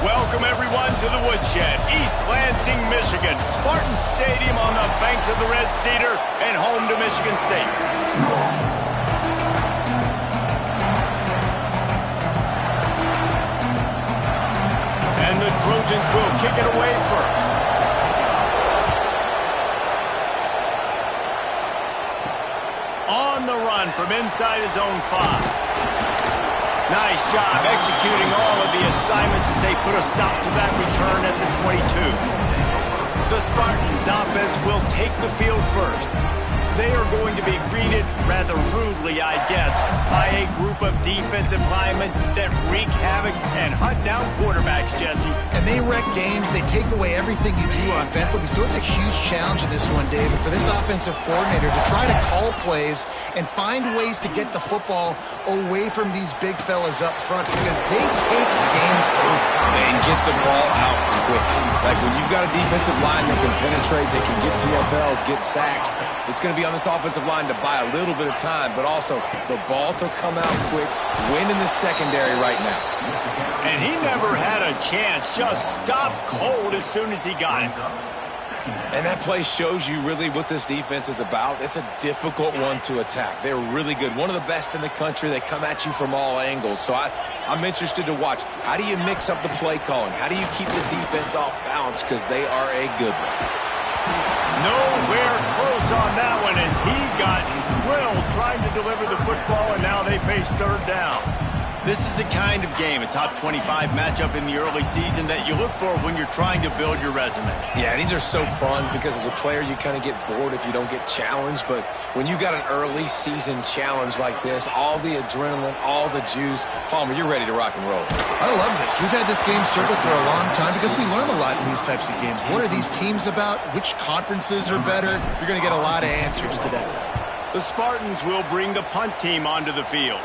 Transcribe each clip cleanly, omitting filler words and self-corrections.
Welcome, everyone, to the Woodshed, East Lansing, Michigan. Spartan Stadium on the banks of the Red Cedar and home to Michigan State. And the Trojans will kick it away first. On the run from inside his own 5. Nice job executing all of the assignments as they put a stop to that return at the 22. The Spartans offense will take the field first. They are going to be greeted rather rudely, I guess, by a group of defensive linemen that wreak havoc and hunt down quarterbacks, Jesse. And they wreck games. They take away everything you do offensively. So it's a huge challenge in this one, David, for this offensive coordinator to try to call plays and find ways to get the football away from these big fellas up front because they take games over. And get the ball out quick. Like when you've got a defensive line that can penetrate, they can get TFLs, get sacks. It's going to be on this offensive line to buy a little bit of time, but also the ball to come out quick, win in the secondary right now. And he never had a chance, just stopped cold as soon as he got it. And that play shows you really what this defense is about. It's a difficult one to attack. They're really good. One of the best in the country. They come at you from all angles. So I'm interested to watch. How do you mix up the play calling? How do you keep the defense off balance? Because they are a good one. Nowhere close on that one as he got drilled trying to deliver the football, and now they face third down. This is the kind of game, a top 25 matchup in the early season, that you look for when you're trying to build your resume. Yeah, these are so fun because as a player you kind of get bored if you don't get challenged, but when you got an early season challenge like this, all the adrenaline, all the juice, Palmer, you're ready to rock and roll. I love this. We've had this game circled for a long time because we learn a lot in these types of games. What are these teams about? Which conferences are better? You're going to get a lot of answers today. The Spartans will bring the punt team onto the field.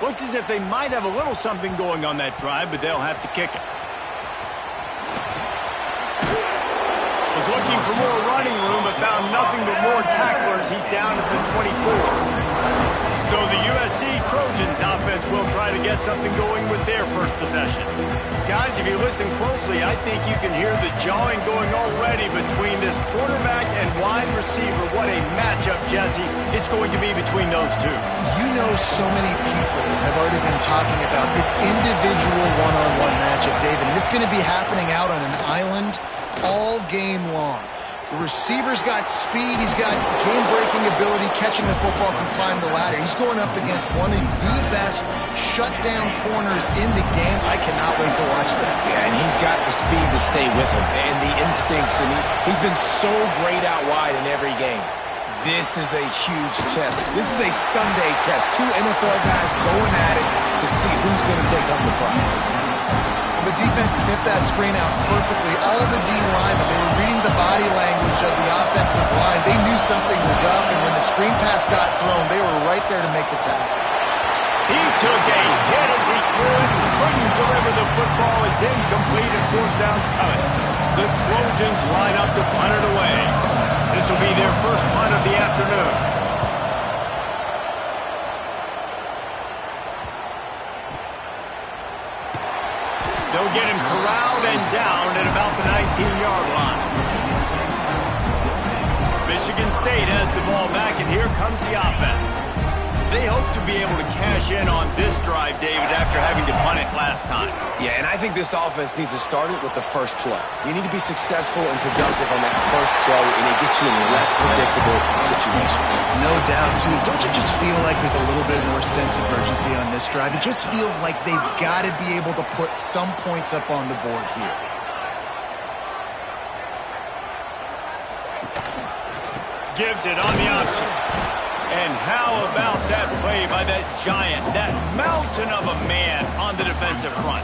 Looks as if they might have a little something going on that drive, but they'll have to kick it. Was looking for more running room, but found nothing but more tacklers. He's down at the 24. So the USC Trojans offense will try to get something going with their first possession. Guys, if you listen closely, I think you can hear the jawing going already between this quarterback and wide receiver. What a matchup, Jesse, it's going to be between those two. You know, so many people have already been talking about this individual one-on-one matchup, David, and it's going to be happening out on an island all game long. The receiver's got speed, he's got game-breaking ability, catching the football, can climb the ladder. He's going up against one of the best shutdown corners in the game. I cannot wait to watch this. Yeah, and he's got the speed to stay with him and the instincts, and he's been so great out wide in every game. This is a huge test. This is a Sunday test. Two NFL guys going at it to see who's going to take home the prize. The defense sniffed that screen out perfectly. All the D linemen, they were reading the body language of the offensive line. They knew something was up, and when the screen pass got thrown, they were right there to make the tackle. He took a hit as he threw it and couldn't deliver the football. It's incomplete and fourth down's coming. The Trojans line up to punt it away. This will be their first punt of the afternoon. They'll get him corralled and down at about the 19-yard line. Michigan State has the ball back, and here comes the offense. They hope to be able to cash in on this drive, David, after having to punt it last time. Yeah, and I think this offense needs to start it with the first play. You need to be successful and productive on that first play, and it gets you in less predictable situations. No doubt, too. Don't you just feel like there's a little bit more sense of urgency on this drive? It just feels like they've got to be able to put some points up on the board here. Gives it on the option. And how about that play by that giant, that mountain of a man on the defensive front?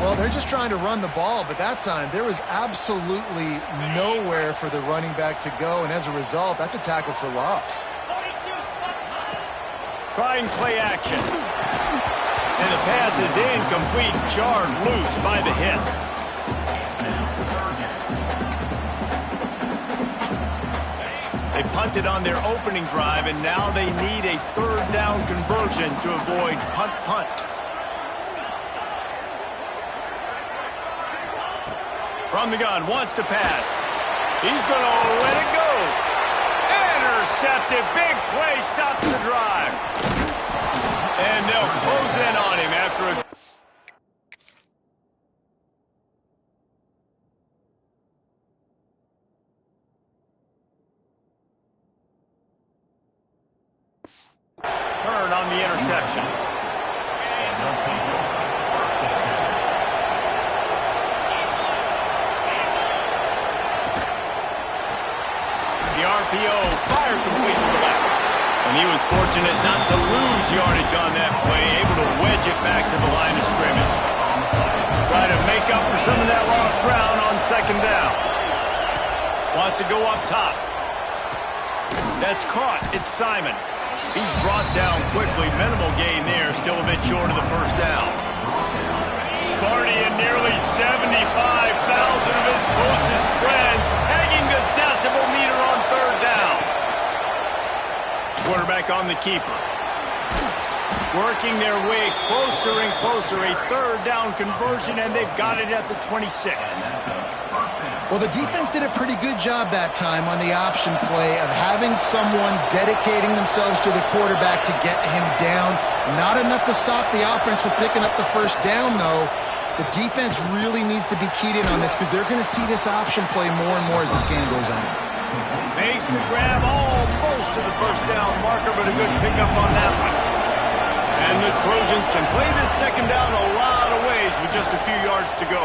Well, they're just trying to run the ball, but that time there was absolutely nowhere for the running back to go, and as a result, that's a tackle for loss. Trying play action. And the pass is incomplete, jarred loose by the hit. They punted on their opening drive, and now they need a third down conversion to avoid punt. From the gun, wants to pass. He's going to let it go. Intercepted. Big play, stops the drive. And they'll close in on him after a... turn on the interception. The RPO fired complete to the left. And he was fortunate not to lose yardage on that play, able to wedge it back to the line of scrimmage. Try to make up for some of that lost ground on second down. Wants to go up top. That's caught. It's Simon. He's brought down quickly. Minimal gain there. Still a bit short of the first down. Sparty and nearly 75,000 of his closest friends pegging the decibel meter on third down. Quarterback on the keeper. Working their way closer and closer. A third down conversion, and they've got it at the 26. Well, the defense did a pretty good job that time on the option play of having someone dedicating themselves to the quarterback to get him down. Not enough to stop the offense from picking up the first down, though. The defense really needs to be keyed in on this because they're going to see this option play more and more as this game goes on. Makes the grab almost to the first down marker, but a good pickup on that one. And the Trojans can play this second down a lot of ways with just a few yards to go.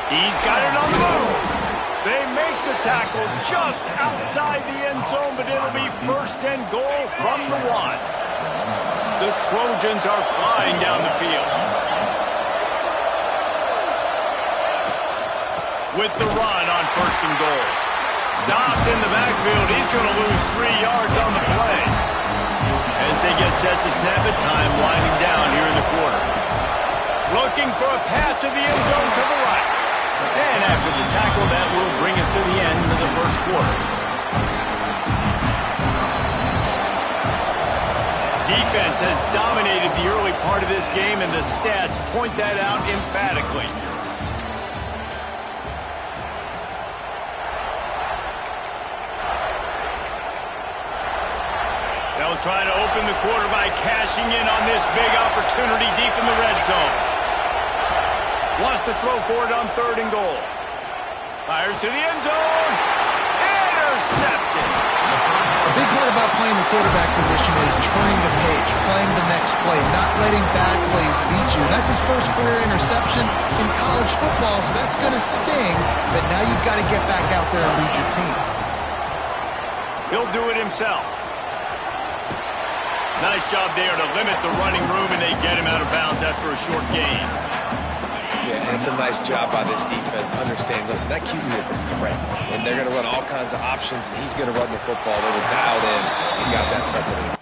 He's got it on the move. They make the tackle just outside the end zone, but it'll be first and goal from the 1. The Trojans are flying down the field. With the run on first and goal. Stopped in the backfield. He's going to lose 3 yards on the play. As they get set to snap it, time winding down here in the quarter. Looking for a path to the end zone to the right. And after the tackle, that will bring us to the end of the first quarter. Defense has dominated the early part of this game, and the stats point that out emphatically. They'll try to open the quarter by cashing in on this big opportunity deep in the red zone. Wants to throw for it on third and goal. Fires to the end zone. Intercepted. A big part about playing the quarterback position is turning the page, playing the next play, not letting bad plays beat you. That's his first career interception in college football, so that's going to sting, but now you've got to get back out there and lead your team. He'll do it himself. Nice job there to limit the running room, and they get him out of bounds after a short gain. Yeah, and it's a nice job by this defense. Understand, listen, that QB is a threat, and they're going to run all kinds of options, and he's going to run the football. They were dialed in and got that separated.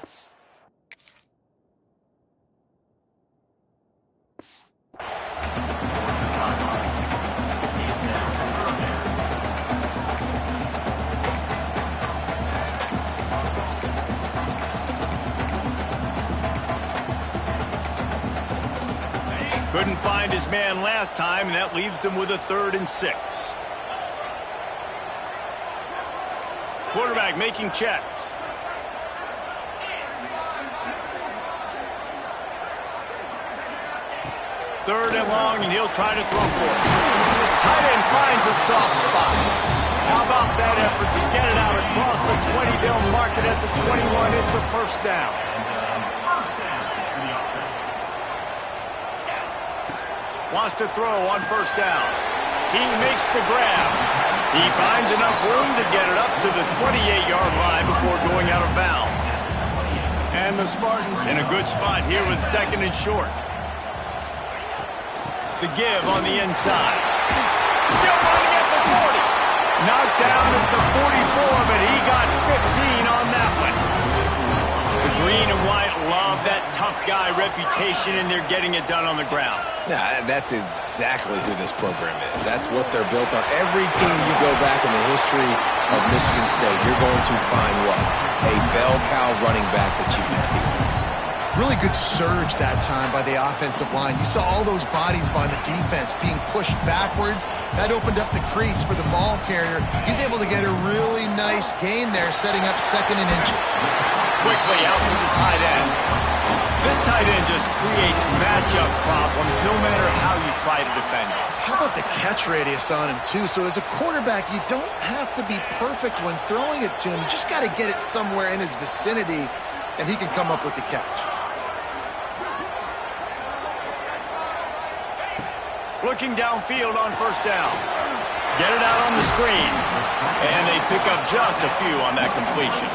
Couldn't find his man last time, and that leaves them with a 3rd and 6. Quarterback making checks. Third and long, and he'll try to throw for it. Tight end finds a soft spot. How about that effort to get it out across the 20? They'll mark it at the 21. It's a first down. Wants to throw on first down. He makes the grab. He finds enough room to get it up to the 28-yard line before going out of bounds. And the Spartans in a good spot here with 2nd and short. The give on the inside. Still running at the 40. Knocked down at the 44, but he got 15 on that one. The green and white love that tough guy reputation, and they're getting it done on the ground. Yeah, that's exactly who this program is. That's what they're built on. Every team you go back in the history of Michigan State, you're going to find what? A bell cow running back that you can feed. Really good surge that time by the offensive line. You saw all those bodies by the defense being pushed backwards. That opened up the crease for the ball carrier. He's able to get a really nice gain there, setting up 2nd and inches. Quickly out to the tight end. This tight end just creates matchup problems no matter how you try to defend it. How about the catch radius on him, too? So as a quarterback, you don't have to be perfect when throwing it to him. You just got to get it somewhere in his vicinity, and he can come up with the catch. Looking downfield on 1st down. Get it out on the screen. And they pick up just a few on that completion.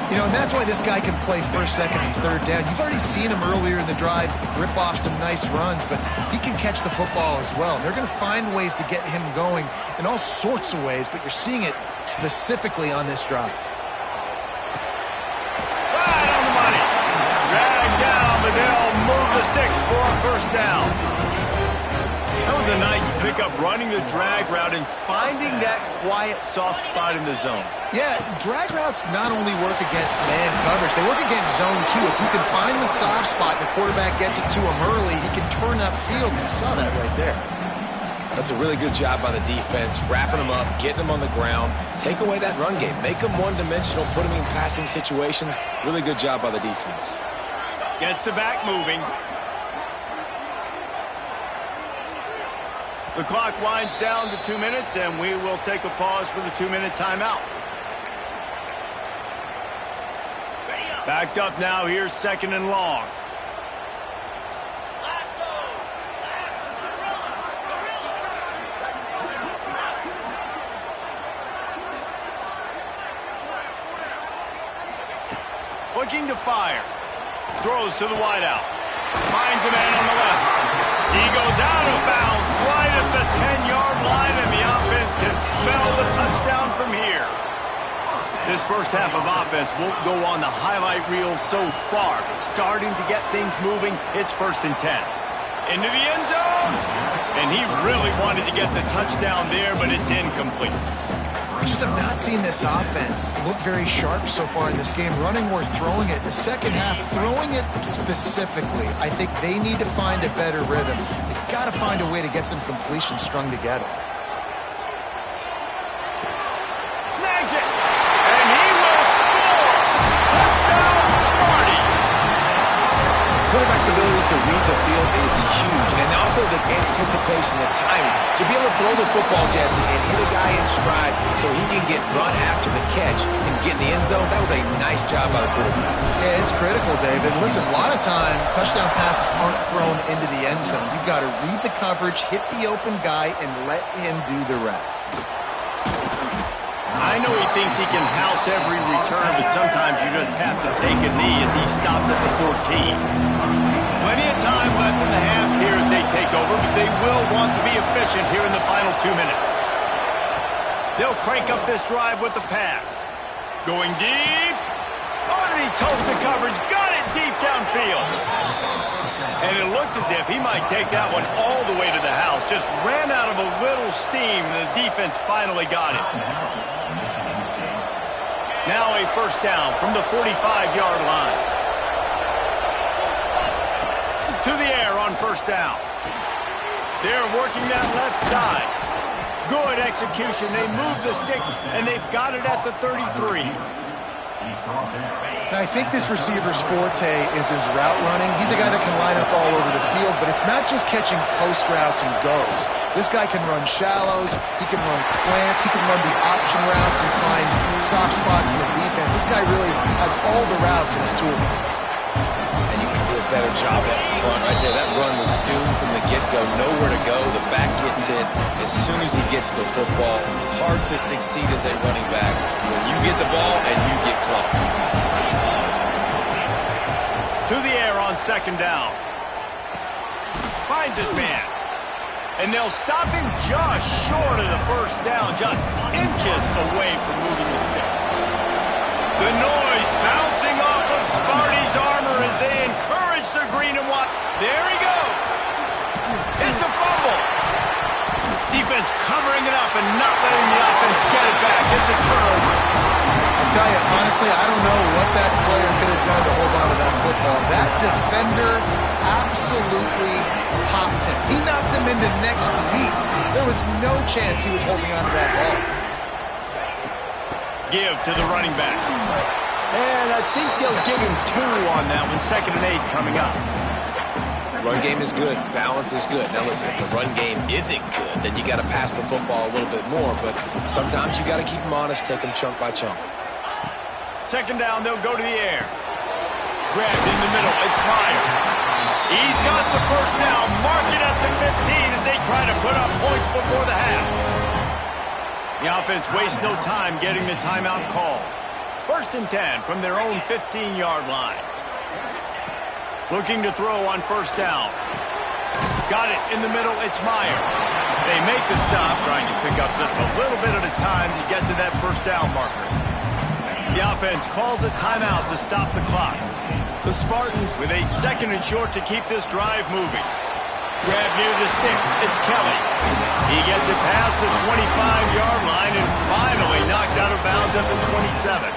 You know, and that's why this guy can play 1st, 2nd, and 3rd down. You've already seen him earlier in the drive rip off some nice runs, but he can catch the football as well. And they're going to find ways to get him going in all sorts of ways, but you're seeing it specifically on this drive. Right on the money. Drag down, but they'll move the sticks for a 1st down. That was a nice pickup, running the drag route and finding that quiet, soft spot in the zone. Yeah, drag routes not only work against man coverage, they work against zone too. If you can find the soft spot and the quarterback gets it to him early, he can turn upfield. You saw that right there. That's a really good job by the defense, wrapping them up, getting them on the ground, take away that run game, make them one-dimensional, put them in passing situations. Really good job by the defense. Gets the back moving. The clock winds down to 2 minutes, and we will take a pause for the 2-minute timeout. Backed up now. Here's 2nd and long. Looking to fire. Throws to the wideout. Finds a man on the left. He goes out of bounds right at the 10-yard line, and the offense can smell the touchdown from here. This first half of offense won't go on the highlight reel so far, but starting to get things moving, it's 1st and 10. Into the end zone, and he really wanted to get the touchdown there, but it's incomplete. I just have not seen this offense look very sharp so far in this game, running or throwing it. In the second half, throwing it specifically, I think they need to find a better rhythm. They've got to find a way to get some completions strung together. Snags it, and he will score! Touchdown, Smarty! Quarterback's abilities to read the field is huge, and also the anticipation, the timing, to be able to throw the football, Jesse, and hit a guy in stride so he can get run after the catch and get in the end zone. That was a nice job by the quarterback. Yeah, it's critical, David. Listen, a lot of times touchdown passes aren't thrown into the end zone. You've got to read the coverage, hit the open guy, and let him do the rest. I know he thinks he can house every return, but sometimes you just have to take a knee as he stopped at the 14. Plenty of time left in the half here as they take over, but they will want to be efficient here in the final 2 minutes. They'll crank up this drive with the pass. Going deep. Underneath toasted coverage. Got it deep downfield. And it looked as if he might take that one all the way to the house. Just ran out of a little steam, and the defense finally got it. Now a 1st down from the 45-yard line. To the air on 1st down. They're working that left side. Good execution. They move the sticks, and they've got it at the 33. Now, I think this receiver's forte is his route running. He's a guy that can line up all over the field, but it's not just catching post routes and goes. This guy can run shallows, he can run slants, he can run the option routes and find soft spots in the defense. This guy really has all the routes in his toolbox. And you can do a better job up front right there. That run was doomed from the get-go. Nowhere to go. The back gets hit as soon as he gets the football. Hard to succeed as a running back when you get the ball and you get clocked. To the air on 2nd down. Finds his man. And they'll stop him just short of the 1st down, just inches away from moving the sticks. The noise bouncing off of Smarty's armor as they encourage the green and white. There he goes. It's a fumble. Defense covering it up and not letting the offense get it back. It's a turnover. tell you, honestly, I don't know what that player could have done to hold on to that football. That defender absolutely popped him. He knocked him into next week. There was no chance he was holding on to that ball. Give to the running back. And I think they'll give him 2 on that one. 2nd and 8 coming up. Run game is good. Balance is good. Now listen, if the run game isn't good, then you got to pass the football a little bit more. But sometimes you got to keep them honest, take them chunk by chunk. 2nd down, they'll go to the air. Grabbed in the middle. It's Meyer. He's got the 1st down. Mark it at the 15 as they try to put up points before the half. The offense wastes no time getting the timeout call. 1st and 10 from their own 15-yard line. Looking to throw on 1st down. Got it in the middle. It's Meyer. They make the stop, trying to pick up just a little bit at a time to get to that 1st down marker. The offense calls a timeout to stop the clock. The Spartans with a 2nd and short to keep this drive moving. Grab near the sticks. It's Kelly. He gets it past the 25-yard line and finally knocked out of bounds at the 27.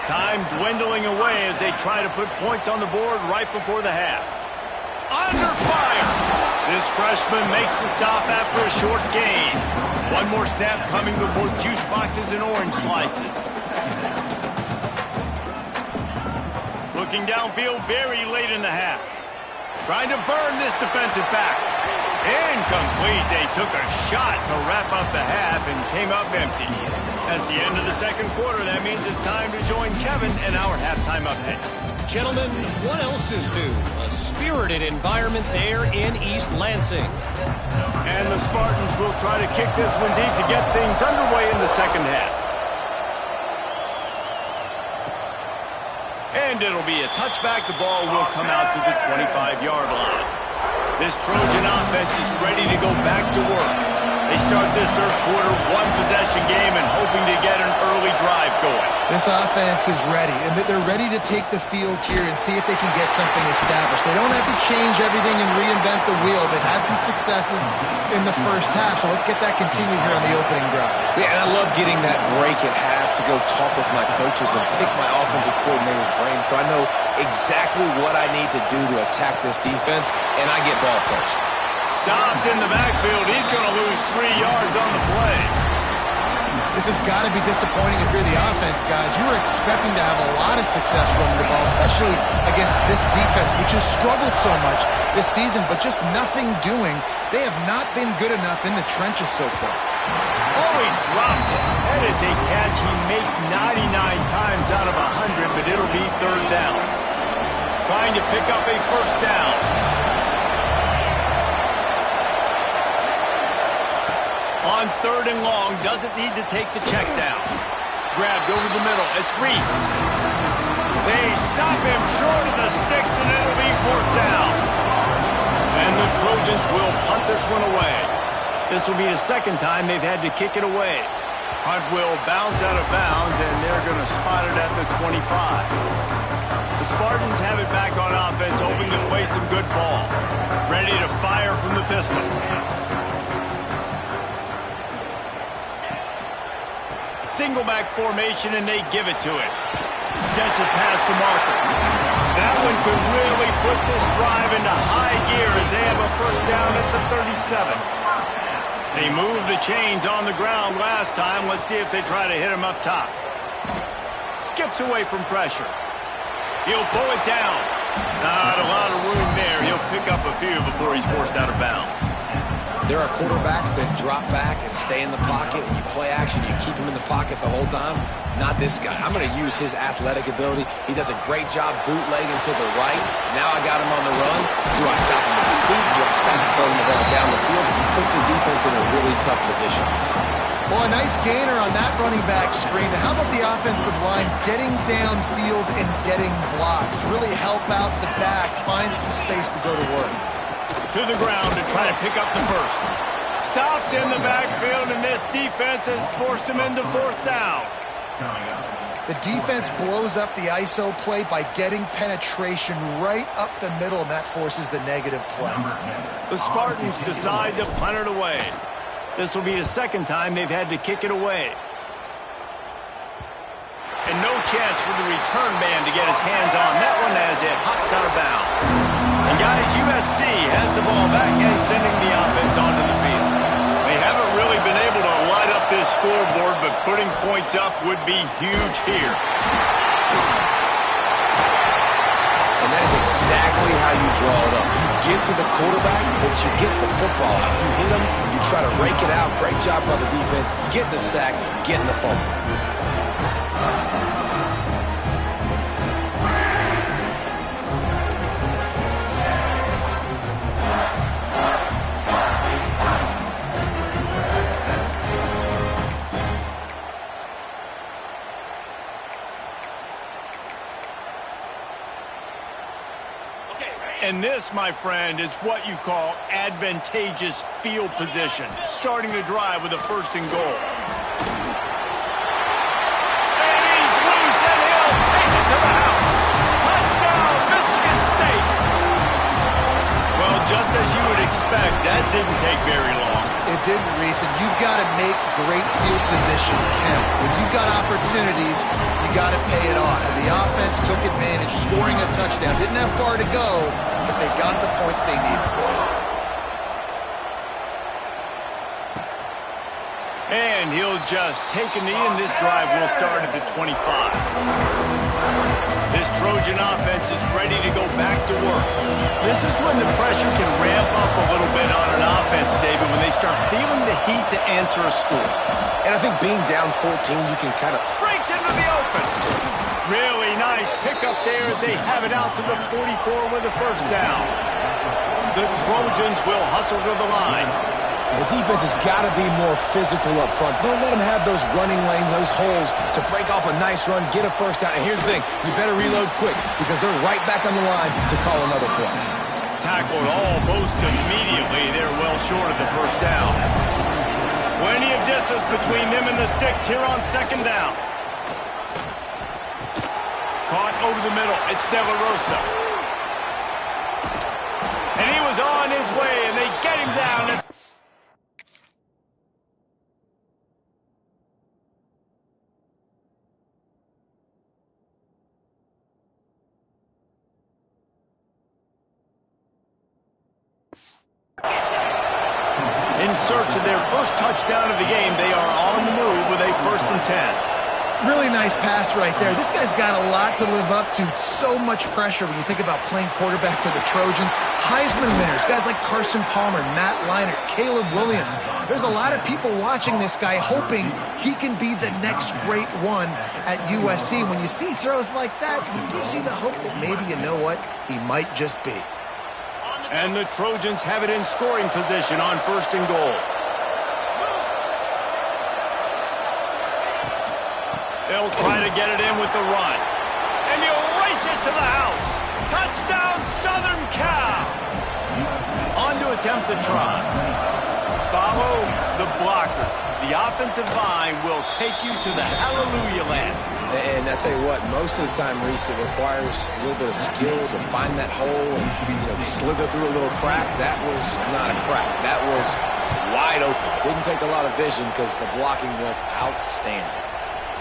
Time dwindling away as they try to put points on the board right before the half. Under fire! This freshman makes the stop after a short gain. One more snap coming before juice boxes and orange slices. Looking downfield very late in the half. Trying to burn this defensive back. Incomplete. They took a shot to wrap up the half and came up empty. That's the end of the 2nd quarter. That means it's time to join Kevin and our halftime update. Gentlemen, what else is new? A spirited environment there in East Lansing. And the Spartans will try to kick this one deep to get things underway in the 2nd half. And it'll be a touchback. The ball will come out to the 25-yard line. This Trojan offense is ready to go back to work. They start this 3rd quarter one-possession game and hoping to get an early drive going. This offense is ready, and they're ready to take the field here and see if they can get something established. They don't have to change everything and reinvent the wheel. They've had some successes in the 1st half, so let's get that continued here on the opening drive. Yeah, and I love getting that break at half to go talk with my coaches and pick my offensive coordinator's brain so I know exactly what I need to do to attack this defense, and I get ball first. Stopped in the backfield. He's going to lose 3 yards on the play. This has got to be disappointing if you're the offense, guys. You were expecting to have a lot of success running the ball, especially against this defense, which has struggled so much this season, but just nothing doing. They have not been good enough in the trenches so far. Oh, he drops it. That is a catch he makes 99 times out of 100, but it'll be 3rd down. Trying to pick up a 1st down. On 3rd and long, doesn't need to take the check down. Grabbed over the middle. It's Reese. They stop him short of the sticks, and it'll be 4th down. And the Trojans will punt this one away. This will be the 2nd time they've had to kick it away. Punt will bounce out of bounds, and they're going to spot it at the 25. The Spartans have it back on offense, hoping to play some good ball. Ready to fire from the pistol. Single back formation, and they give it to it. Gets it past the marker. That one could really put this drive into high gear as they have a 1st down at the 37. They moved the chains on the ground last time. Let's see if they try to hit him up top. Skips away from pressure. He'll pull it down. Not a lot of room there. He'll pick up a few before he's forced out of bounds. There are quarterbacks that drop back and stay in the pocket, and you play action, you keep him in the pocket the whole time. Not this guy. I'm going to use his athletic ability. He does a great job bootlegging to the right. Now I got him on the run. Do I stop him with his feet? Do I stop him throwing the ball down the field? Puts the defense in a really tough position. Well, a nice gainer on that running back screen. How about the offensive line getting downfield and getting blocks to really help out the back, find some space to go to work? To the ground to try to pick up the 1st. Stopped in the backfield, and this defense has forced him into 4th down. The defense blows up the ISO play by getting penetration right up the middle, and that forces the negative play. The Spartans decide to punt it away. This will be the 2nd time they've had to kick it away. And no chance for the return man to get his hands on that one as it hops out of bounds. And guys, USC has the ball back and sending the offense onto the field. They haven't really been able to light up this scoreboard, but putting points up would be huge here. And that is exactly how you draw it up. You get to the quarterback, but you get the football out. You hit him, you try to rake it out. Great job by the defense. Get the sack, getting the fumble. And this, my friend, is what you call advantageous field position. Starting the drive with a 1st and goal. And he's loose, and he'll take it to the house. Touchdown, Michigan State. Well, just as you would expect, that didn't take very long. It didn't, Reese, and you've got to make great field position count. When you've got opportunities, you got to pay it off. And the offense took advantage, scoring a touchdown. Didn't have far to go, but they got the points they needed. And he'll just take a knee, and this drive will start at the 25. This Trojan offense is ready to go back to work. This is when the pressure can ramp up a little bit on an offense, David, when they start feeling the heat to answer a score. And I think being down 14, you can kind of... Breaks into the open. Really nice pickup there as they have it out to the 44 with a 1st down. The Trojans will hustle to the line. The defense has got to be more physical up front. Don't let them have those running lanes, those holes to break off a nice run, get a 1st down. And here's the thing, you better reload quick because they're right back on the line to call another play. Tackled almost immediately. They're well short of the 1st down. Plenty of distance between them and the sticks here on 2nd down. Caught over the middle. It's De La Rosa. And he was on his way, and they get him down. In search of their 1st touchdown of the game, they are on the move with a 1st and 10. Really nice pass right there. This guy's got a lot to live up to. So much pressure when you think about playing quarterback for the Trojans. Heisman winners, guys like Carson Palmer, Matt Leinart, Caleb Williams. There's a lot of people watching this guy hoping he can be the next great one at USC. When you see throws like that, it gives you the hope that maybe, you know what, he might just be. And the Trojans have it in scoring position on 1st and goal. They'll try to get it in with the run. And he'll race it to the house. Touchdown, Southern Cal. On to attempt the try. Follow the blockers. The offensive line will take you to the hallelujah land. And I tell you what, most of the time, Reese, it requires a little bit of skill to find that hole and slither through a little crack. That was not a crack. That was wide open. Didn't take a lot of vision because the blocking was outstanding.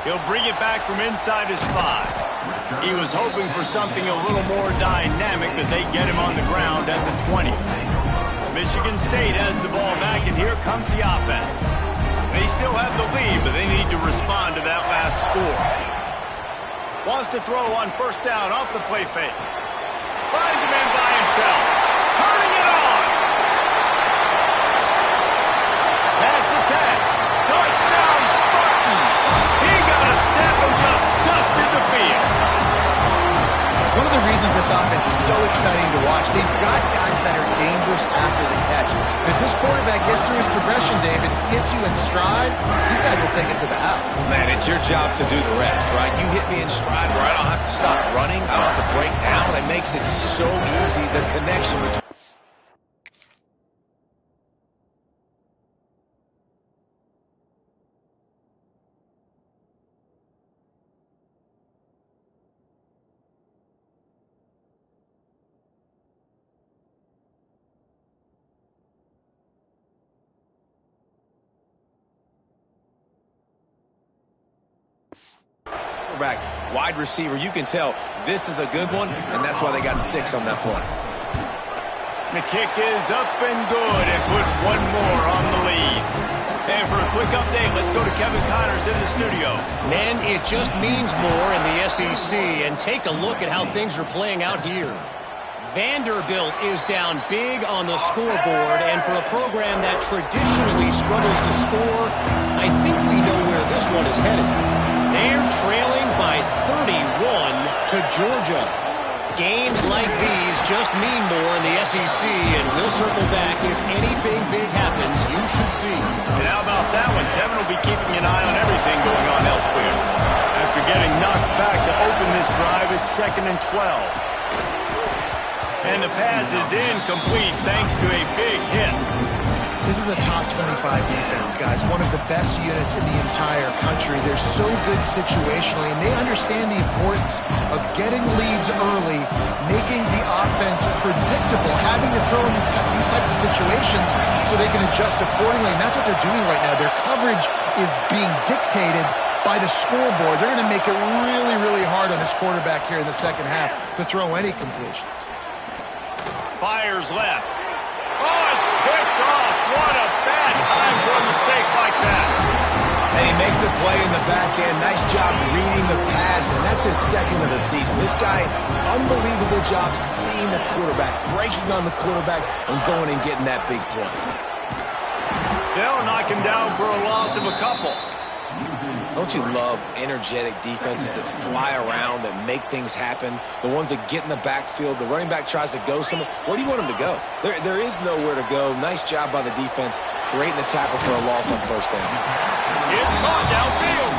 He'll bring it back from inside his 5. He was hoping for something a little more dynamic, but they get him on the ground at the 20. Michigan State has the ball back, and here comes the offense. They still have the lead, but they need to respond to that last score. Wants to throw on 1st down off the play fake. Finds a man by himself. Turning it on. Pass to 10. Touchdown, Spartans. He got a step and just dusted the field. One of the reasons this offense is so exciting to watch, they've got guys that are dangerous after the catch. And if this quarterback gets through his progression, David, hits you in stride, these guys will take it to the house. Man, it's your job to do the rest, right? You hit me in stride where I don't have to stop running. I don't have to break down. It makes it so easy, the connection between... quarterback, wide receiver. You can tell this is a good one, and that's why they got 6 on that play. The kick is up and good and put one more on the lead. And for a quick update, let's go to Kevin Connors in the studio. Man, it just means more in the SEC, and take a look at how things are playing out here. Vanderbilt is down big on the scoreboard, and for a program that traditionally struggles to score, I think we know where this one is headed. They're trailing by 31 to Georgia. Games like these just mean more in the SEC, and we'll circle back if anything big happens. You should see. And how about that one? Kevin will be keeping an eye on everything going on elsewhere. After getting knocked back to open this drive, it's 2nd and 12. And the pass is incomplete thanks to a big hit. This is a top 25 defense, guys. One of the best units in the entire country. They're so good situationally, and they understand the importance of getting leads early, making the offense predictable, having to throw in these types of situations so they can adjust accordingly. And that's what they're doing right now. Their coverage is being dictated by the scoreboard. They're going to make it really, really hard on this quarterback here in the second half to throw any completions. Fires left. Oh, it's picked off. What a bad time for a mistake like that. And he makes a play in the back end. Nice job reading the pass, and that's his 2nd of the season. This guy, unbelievable job seeing the quarterback, breaking on the quarterback, and going and getting that big play. They'll knock him down for a loss of a couple. Don't you love energetic defenses that fly around, that make things happen? The ones that get in the backfield, the running back tries to go somewhere. Where do you want him to go? There is nowhere to go. Nice job by the defense, creating the tackle for a loss on 1st down. It's caught downfield.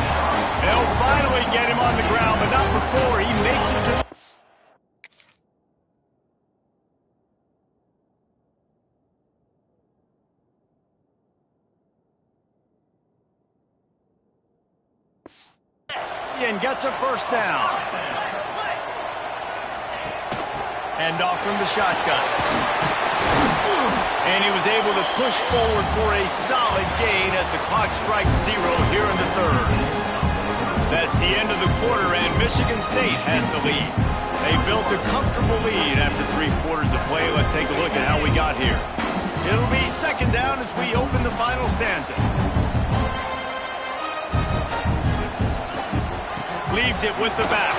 They'll finally get him on the ground, but not before he makes it to... and gets a 1st down. Hand off from the shotgun. And he was able to push forward for a solid gain as the clock strikes 0 here in the 3rd. That's the end of the quarter, and Michigan State has the lead. They built a comfortable lead after 3 quarters of play. Let's take a look at how we got here. It'll be 2nd down as we open the final stanza. Leaves it with the back.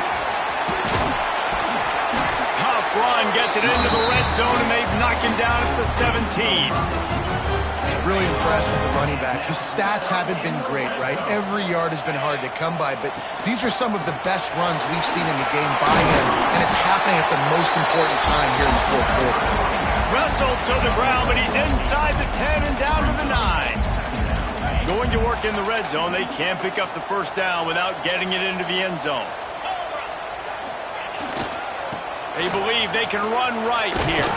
Tough run, gets it into the red zone, and they've knocked him down at the 17. Really impressed with the running back. His stats haven't been great, right? Every yard has been hard to come by, but these are some of the best runs we've seen in the game by him, and it's happening at the most important time here in the 4th quarter. Wrestled to the ground, but he's inside the 10 and down to the 9. Going to work in the red zone, they can't pick up the 1st down without getting it into the end zone. They believe they can run right here.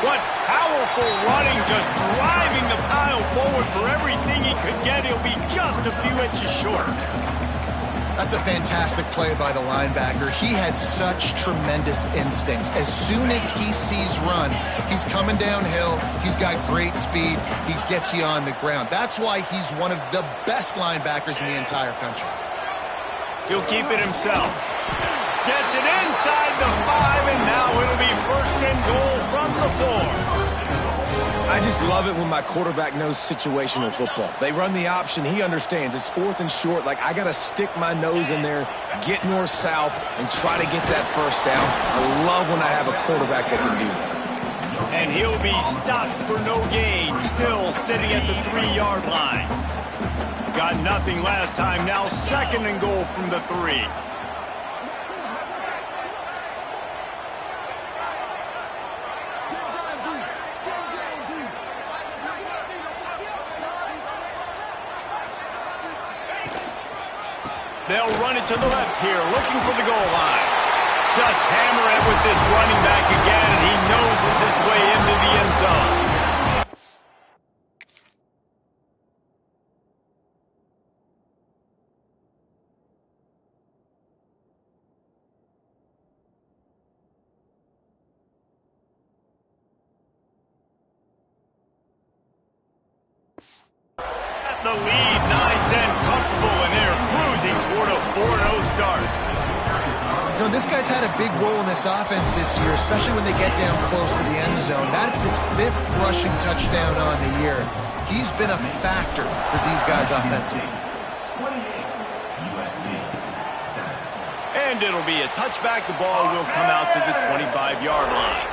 What powerful running, just driving the pile forward for everything he could get. He'll be just a few inches short. That's a fantastic play by the linebacker. He has such tremendous instincts. As soon as he sees run, he's coming downhill. He's got great speed. He gets you on the ground. That's why he's one of the best linebackers in the entire country. He'll keep it himself. Gets it inside the 5, and now it'll be 1st and goal from the 4. I just love it when my quarterback knows situational football. They run the option. He understands. It's 4th and short. Like, I got to stick my nose in there, get north-south, and try to get that 1st down. I love when I have a quarterback that can do that. And he'll be stopped for no gain, still sitting at the 3-yard line. Got nothing last time. Now 2nd and goal from the 3. They'll run it to the left here, looking for the goal line. Just hammer it with this running back again, and he noses his way into the end zone. The lead, nice and comfortable, and they're cruising toward a 4-0 start. You know, this guy's had a big role in this offense this year, especially when they get down close to the end zone. That's his 5th rushing touchdown on the year. He's been a factor for these guys offensively. And it'll be a touchback. The ball will come out to the 25-yard line.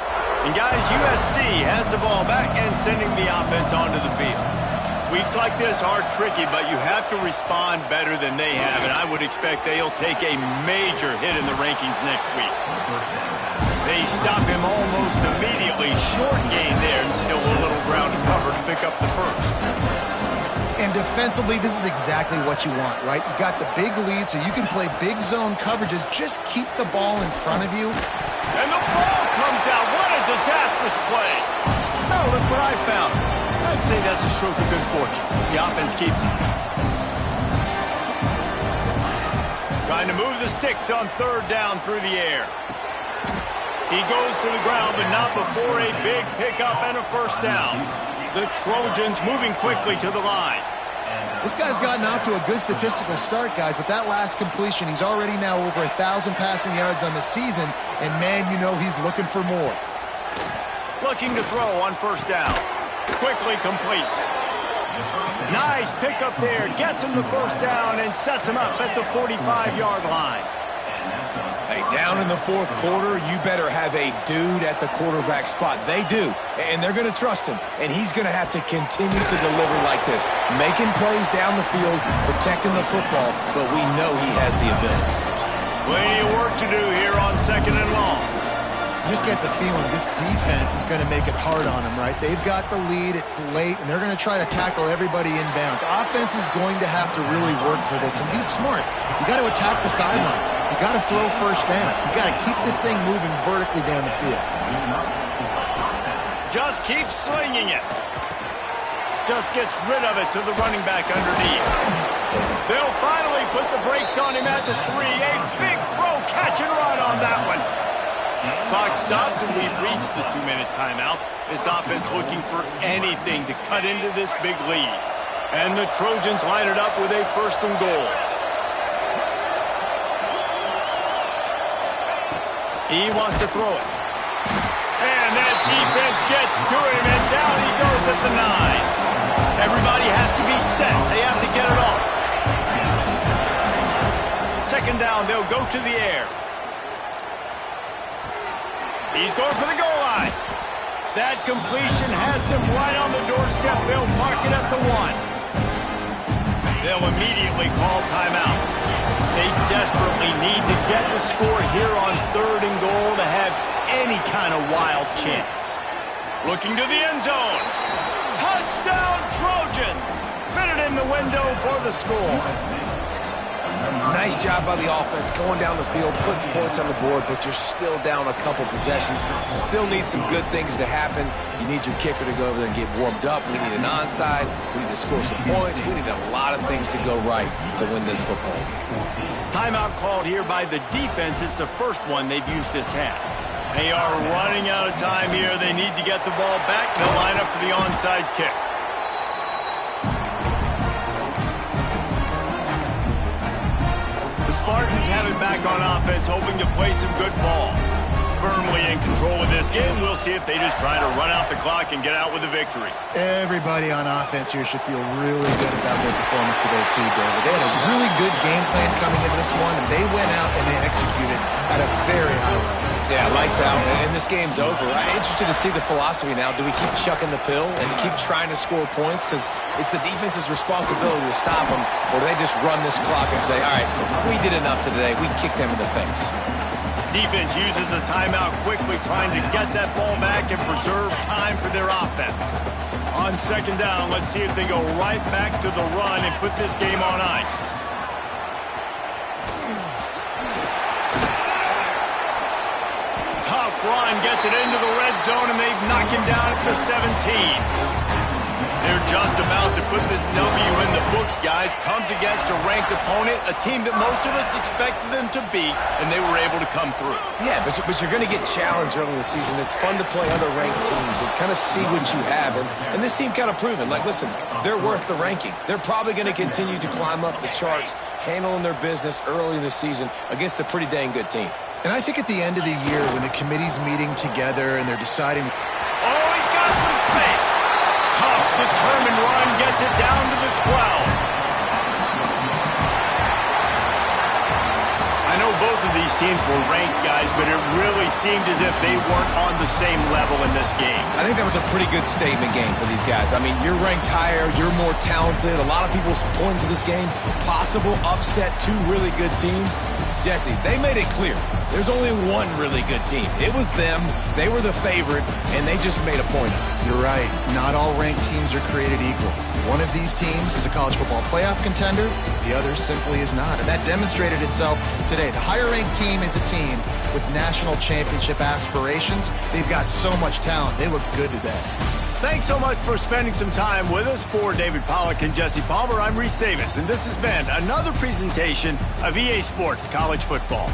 And guys, USC has the ball back and sending the offense onto the field. Weeks like this are tricky, but you have to respond better than they have, and I would expect they'll take a major hit in the rankings next week. They stop him almost immediately. Short gain there, and still a little ground to cover to pick up the first. And defensively, this is exactly what you want, right? You got the big lead, so you can play big zone coverages. Just keep the ball in front of you. And the ball comes out. What a disastrous play. Now look what I found. I'd say that's a stroke of good fortune. The offense keeps it. Trying to move the sticks on 3rd down through the air. He goes to the ground, but not before a big pickup and a first down. The Trojans moving quickly to the line. This guy's gotten off to a good statistical start, guys. With that last completion, he's already now over 1,000 passing yards on the season, and man, you know he's looking for more. Looking to throw on 1st down. Quickly complete. Nice pickup there. Gets him the 1st down and sets him up at the 45-yard line. Hey, down in the 4th quarter, you better have a dude at the quarterback spot. They do, and they're going to trust him, and he's going to have to continue to deliver like this, making plays down the field, protecting the football, but we know he has the ability. Plenty of work to do here on 2nd and long. You just get the feeling this defense is going to make it hard on them, right? They've got the lead, it's late, and they're going to try to tackle everybody inbounds. Offense is going to have to really work for this and be smart. You got to attack the sidelines. You got to throw 1st downs. You got to keep this thing moving vertically down the field. Just keep slinging it. Just gets rid of it to the running back underneath. They'll finally put the brakes on him at the 3. A big throw, catch and run on that one. Clock stops, and we've reached the 2-minute timeout. This offense looking for anything to cut into this big lead. And the Trojans line it up with a 1st and goal. He wants to throw it. And that defense gets to him, and down he goes at the 9. Everybody has to be set. They have to get it off. 2nd down, they'll go to the air. He's going for the goal line. That completion has them right on the doorstep. They'll mark it at the 1. They'll immediately call timeout. They desperately need to get the score here on 3rd and goal to have any kind of wild chance. Looking to the end zone. Touchdown, Trojans! Fitted in the window for the score. Nice job by the offense going down the field, putting points on the board, but you're still down a couple possessions. Still need some good things to happen. You need your kicker to go over there and get warmed up. We need an onside. We need to score some points. We need a lot of things to go right to win this football game. Timeout called here by the defense. It's the first one they've used this half. They are running out of time here. They need to get the ball back. They'll line up for the onside kick. Spartans have it back on offense, hoping to play some good ball. Firmly in control of this game. We'll see if they just try to run out the clock and get out with a victory. Everybody on offense here should feel really good about their performance today too, David. They had a really good game plan coming into this one, and they went out and they executed at a very high level. Yeah, lights out, and this game's over. I'm interested to see the philosophy now. Do we keep chucking the pill and keep trying to score points? Because it's the defense's responsibility to stop them, or do they just run this clock and say, all right, we did enough today. We can kick them in the face. Defense uses a timeout quickly, trying to get that ball back and preserve time for their offense. On 2nd down, let's see if they go right back to the run and put this game on ice. Tough run, gets it into the red zone, and they've knocked him down at the 17. They're just about to put this W in the books, guys. Comes against a ranked opponent, a team that most of us expected them to beat, and they were able to come through. Yeah, but you're going to get challenged early in the season. It's fun to play other ranked teams and kind of see what you have. And this team kind of proven, like, listen, they're worth the ranking. They're probably going to continue to climb up the charts handling their business early in the season against a pretty dang good team. And I think at the end of the year, when the committee's meeting together and they're deciding... Oh, he's got some space. Tough, determined run gets it down to the 12. I know both of these teams were ranked, guys, but it really seemed as if they weren't on the same level in this game. I think that was a pretty good statement game for these guys. I mean, you're ranked higher, you're more talented. A lot of people point to this game, possible upset, two really good teams. Jesse, they made it clear. There's only one really good team. It was them. They were the favorite, and they just made a point of it. You're right. Not all ranked teams are created equal. One of these teams is a college football playoff contender. The other simply is not. And that demonstrated itself today. The higher-ranked team is a team with national championship aspirations. They've got so much talent. They look good today. Thanks so much for spending some time with us. For David Pollack and Jesse Palmer, I'm Reese Davis, and this has been another presentation of EA Sports College Football.